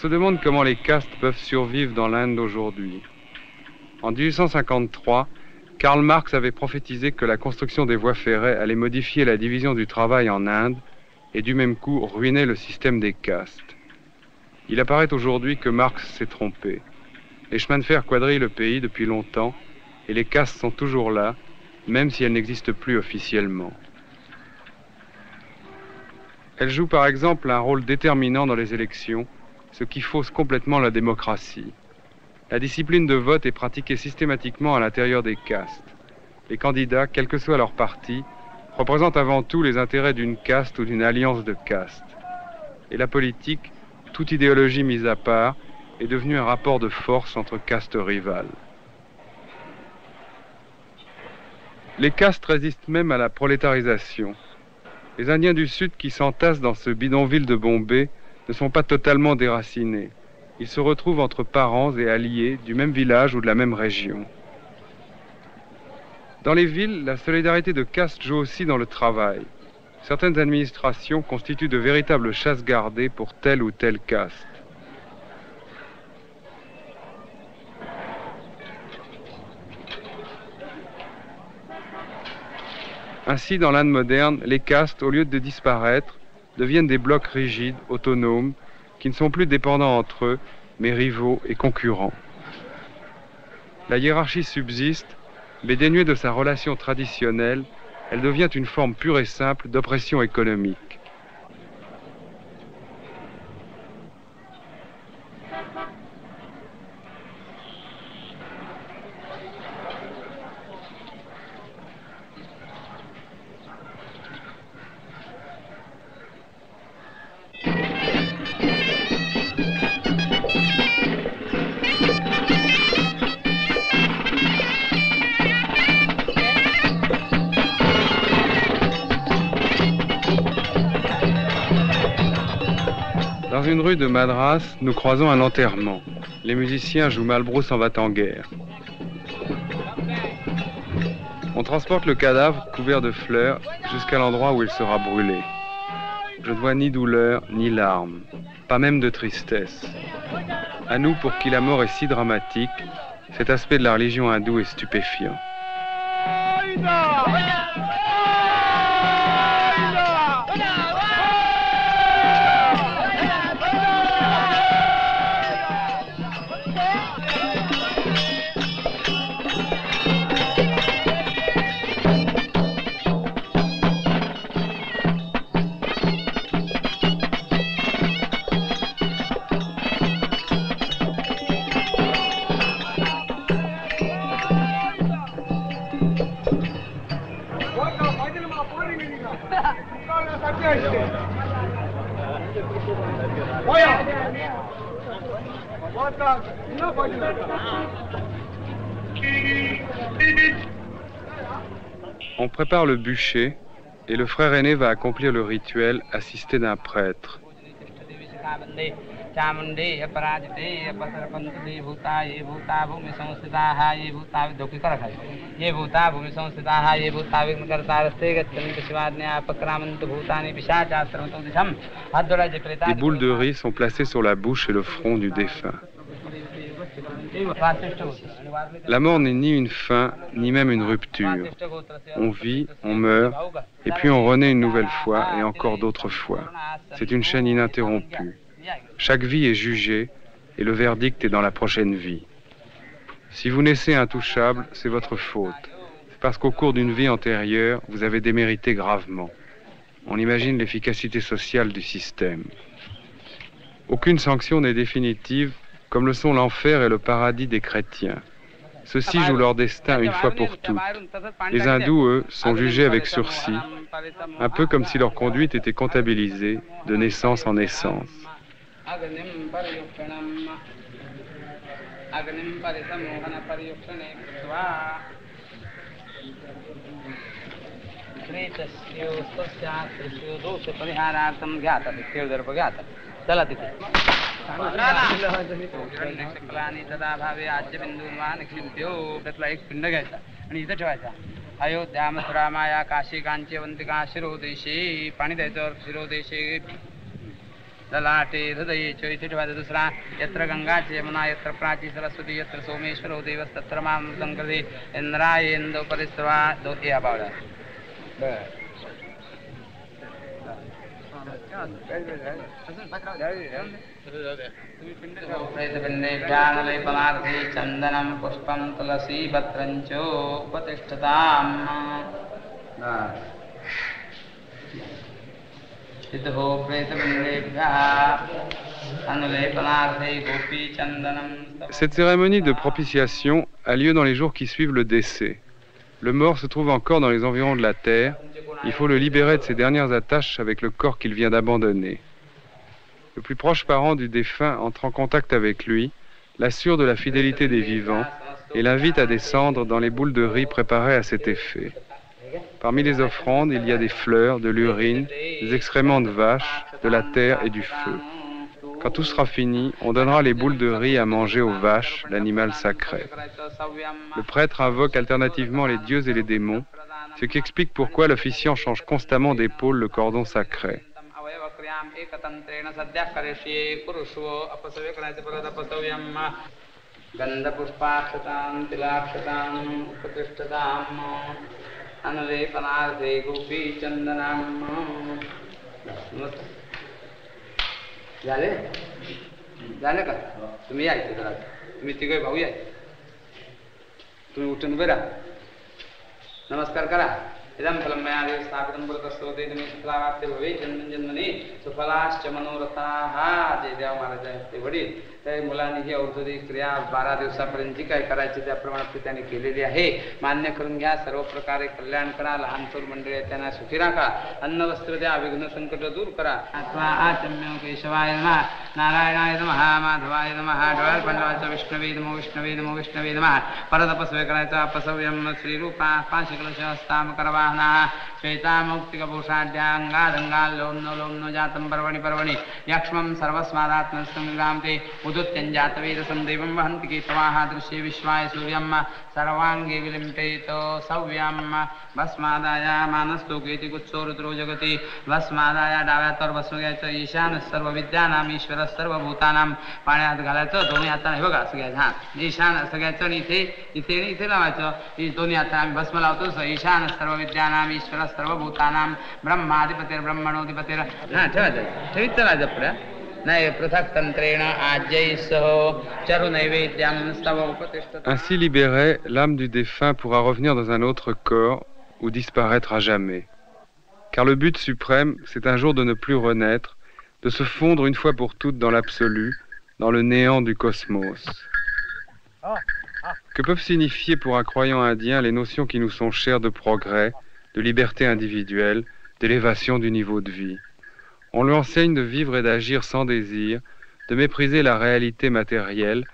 se demande comment les castes peuvent survivre dans l'Inde d'aujourd'hui. En 1853, Karl Marx avait prophétisé que la construction des voies ferrées allait modifier la division du travail en Inde et du même coup ruiner le système des castes. Il apparaît aujourd'hui que Marx s'est trompé. Les chemins de fer quadrillent le pays depuis longtemps et les castes sont toujours là, même si elles n'existent plus officiellement. Elles jouent par exemple un rôle déterminant dans les élections, ce qui fausse complètement la démocratie. La discipline de vote est pratiquée systématiquement à l'intérieur des castes. Les candidats, quel que soit leur parti, représentent avant tout les intérêts d'une caste ou d'une alliance de castes. Et la politique, toute idéologie mise à part, est devenue un rapport de force entre castes rivales. Les castes résistent même à la prolétarisation. Les Indiens du Sud qui s'entassent dans ce bidonville de Bombay ne sont pas totalement déracinés. Ils se retrouvent entre parents et alliés du même village ou de la même région. Dans les villes, la solidarité de caste joue aussi dans le travail. Certaines administrations constituent de véritables chasses gardées pour telle ou telle caste. Ainsi, dans l'Inde moderne, les castes, au lieu de disparaître, deviennent des blocs rigides, autonomes, qui ne sont plus dépendants entre eux, mais rivaux et concurrents. La hiérarchie subsiste, mais dénuée de sa relation traditionnelle, elle devient une forme pure et simple d'oppression économique. Dans une rue de Madras, nous croisons un enterrement. Les musiciens jouent Malbrou s'en va en guerre. On transporte le cadavre couvert de fleurs jusqu'à l'endroit où il sera brûlé. Je ne vois ni douleur, ni larmes, pas même de tristesse. À nous, pour qui la mort est si dramatique, cet aspect de la religion hindoue est stupéfiant. On prépare le bûcher et le frère aîné va accomplir le rituel assisté d'un prêtre. Des boules de riz sont placées sur la bouche et le front du défunt. La mort n'est ni une fin, ni même une rupture. On vit, on meurt, et puis on renaît une nouvelle fois et encore d'autres fois. C'est une chaîne ininterrompue. Chaque vie est jugée et le verdict est dans la prochaine vie. Si vous naissez intouchable, c'est votre faute. C'est parce qu'au cours d'une vie antérieure, vous avez démérité gravement. On imagine l'efficacité sociale du système. Aucune sanction n'est définitive, comme le sont l'enfer et le paradis des chrétiens. Ceux-ci jouent leur destin une fois pour toutes. Les hindous, eux, sont jugés avec sursis, un peu comme si leur conduite était comptabilisée de naissance en naissance. Ayodhya मथुरा माया काशी कांची वंतिका शिरोदेशी पाणी द्यायचं शिरोदेशी ललाटे हृदये चैतिष्ठवदुसरा यत्र गंगा च यमुना यत्र प्राची सरस्वती यत्र सोमेश्वरो देवस्तत्र मामृतं कृते इंद्रायेन्दो परिस्रवा दो ये about that. प्रेतपिण्डेभ्यानलेपनार्थे चन्दनं पुष्पं तुलसी पत्रञ्च उपतिष्ठताम् सिद्धो प्रेतपिण्डेभ्यः अनुलेपनार्थे गोपी चन्दनं. Cette cérémonie de propitiation a lieu dans les jours qui suivent le décès. Le mort se trouve encore dans les environs de la terre. Il faut le libérer de ses dernières attaches avec le corps qu'il vient d'abandonner. Le plus proche parent du défunt entre en contact avec lui, l'assure de la fidélité des vivants et l'invite à descendre dans les boules de riz préparées à cet effet. Parmi les offrandes, il y a des fleurs, de l'urine, des excréments de vaches, de la terre et du feu. Quand tout sera fini, on donnera les boules de riz à manger aux vaches, l'animal sacré. Le prêtre invoque alternativement les dieux et les démons, ce qui explique pourquoi l'officiant change constamment d'épaule le cordon sacré. झालं का तुम्ही यायचं जरा तुम्ही तिघे भाऊ या तुम्ही उठून उभे राहा नमस्कार करा इदं फलं मया देव स्थापितं पुरतस्तोते तुम्ही सुफलावाप्ते भवे जन्मजन्मनि सुफलाश्च मनोरथाः जय देव महाराजांचे वडील त्या मुलांनी ही औषधी क्रिया 12 दिवसापर्यंत जी काय करायची त्याप्रमाणे त्यांनी केलेली आहे मान्य करून घ्या सर्व प्रकारे कल्याण करा लहान थोर मंडळी त्यांना सुखी राखा अन्न वस्त्र द्या विघ्न संकट दूर करा अथवा आचम्य केशवाय नमः नारायणाय नमः माधवाय नमः डोळ्यात पंडवाचा विष्णवे नमो विष्णवे नमो विष्णवे नमः परतपस्वे करायचा अपसव्यम श्रीरूपा पाशकलश हस्ताम करवाहना श्वेतामौक्तिकभूषाढ्याङ्गादङ्गा लोम्नो लोम्नो जातं पर्वणि पर्वणि यक्ष्मं सर्वस्मादात्मसंग्राम ते उदुत्यञ्जातवेदसं देवं वहन्ति केतवाः दृश्ये विश्वाय सूर्यं सर्वाङ्गे विलिम्पयितो सव्यं भस्मादाय मानस्तोकेति कुत्सो रुद्रो जगति भस्मादाय डाव्यावर बसू घ्यायचं ईशान सर्व विद्यानाम ईश्वर सर्वभूतानां पाण्यात घालायचं दोन्ही हाताने हे बघा सगळ्यात हां ईशान सगळ्याचं आणि इथे इथे इथे लावायचं दोन्ही हाताने आम्ही भस्म लावतो ईशान सर्व विद्यानाम ईश्वर सर्वभूतानां ब्रह्माधिपतिर ब्रह्मणोधिपतिर हां ठेवायचं ठेवीत चलायचं पुढे Ainsi libéré, l'âme du défunt pourra revenir dans un autre corps ou disparaître à jamais. Car le but suprême, c'est un jour de ne plus renaître, de se fondre une fois pour toutes dans l'absolu, dans le néant du cosmos. Que peuvent signifier pour un croyant indien les notions qui nous sont chères de progrès, de liberté individuelle, d'élévation du niveau de vie? On lui enseigne de vivre et d'agir sans désir, de mépriser la réalité matérielle,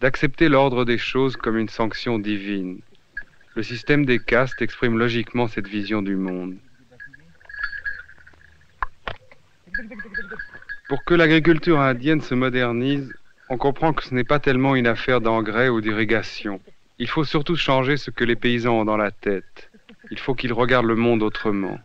d'accepter l'ordre des choses comme une sanction divine. Le système des castes exprime logiquement cette vision du monde. Pour que l'agriculture indienne se modernise, on comprend que ce n'est pas tellement une affaire d'engrais ou d'irrigation. Il faut surtout changer ce que les paysans ont dans la tête. Il faut qu'ils regardent le monde autrement.